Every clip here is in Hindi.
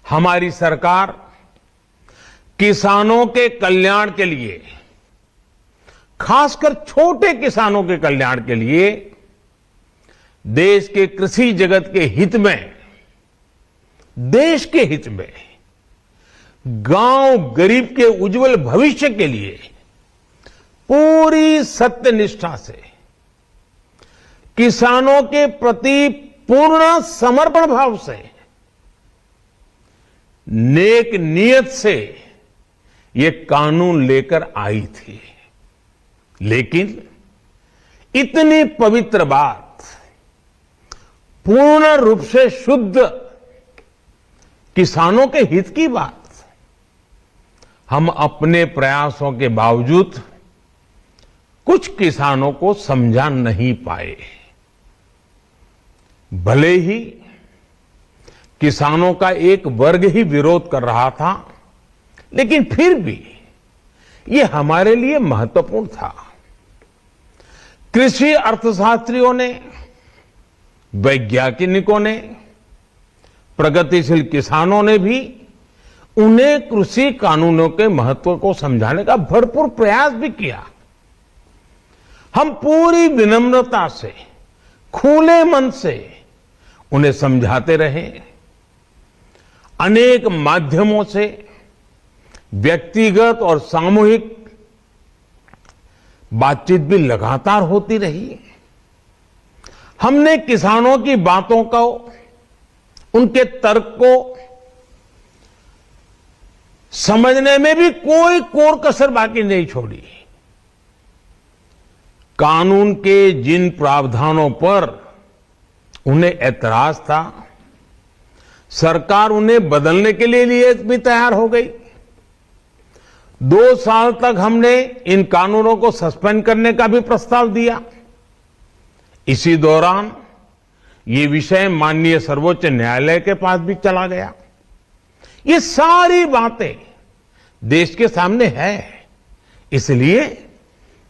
हमारी सरकार किसानों के कल्याण के लिए, खासकर छोटे किसानों के कल्याण के लिए देश के कृषि जगत के हित में, देश के हित में, गांव गरीब के उज्जवल भविष्य के लिए पूरी सत्यनिष्ठा से, किसानों के प्रति पूर्ण समर्पण भाव से, नेक नियत से ये कानून लेकर आई थी। लेकिन इतनी पवित्र बात, पूर्ण रूप से शुद्ध किसानों के हित की बात, हम अपने प्रयासों के बावजूद कुछ किसानों को समझा नहीं पाए। भले ही किसानों का एक वर्ग ही विरोध कर रहा था, लेकिन फिर भी ये हमारे लिए महत्वपूर्ण था। कृषि अर्थशास्त्रियों ने, वैज्ञानिकों ने, प्रगतिशील किसानों ने भी उन्हें कृषि कानूनों के महत्व को समझाने का भरपूर प्रयास भी किया। हम पूरी विनम्रता से, खुले मन से उन्हें समझाते रहे। अनेक माध्यमों से व्यक्तिगत और सामूहिक बातचीत भी लगातार होती रही। हमने किसानों की बातों को, उनके तर्क को समझने में भी कोई कोर कसर बाकी नहीं छोड़ी। कानून के जिन प्रावधानों पर उन्हें ऐतराज था, सरकार उन्हें बदलने के लिए भी तैयार हो गई। 2 साल तक हमने इन कानूनों को सस्पेंड करने का भी प्रस्ताव दिया। इसी दौरान ये विषय माननीय सर्वोच्च न्यायालय के पास भी चला गया। ये सारी बातें देश के सामने है, इसलिए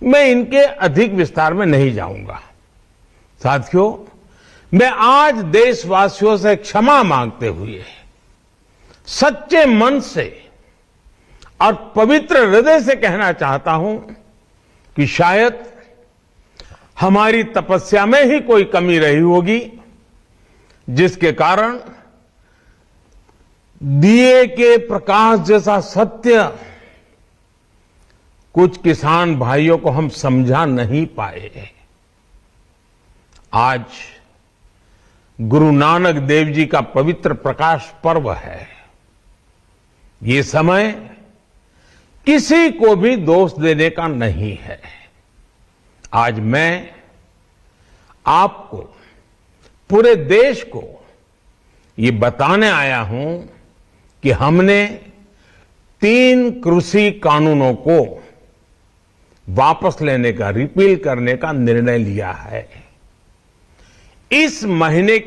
मैं इनके अधिक विस्तार में नहीं जाऊंगा। साथियों, मैं आज देशवासियों से क्षमा मांगते हुए सच्चे मन से और पवित्र हृदय से कहना चाहता हूं कि शायद हमारी तपस्या में ही कोई कमी रही होगी, जिसके कारण दिए के प्रकाश जैसा सत्य कुछ किसान भाइयों को हम समझा नहीं पाए। आज गुरु नानक देव जी का पवित्र प्रकाश पर्व है। ये समय किसी को भी दोष देने का नहीं है। आज मैं आपको, पूरे देश को ये बताने आया हूं कि हमने 3 कृषि कानूनों को वापस लेने का, रिपील करने का निर्णय लिया है। इस महीने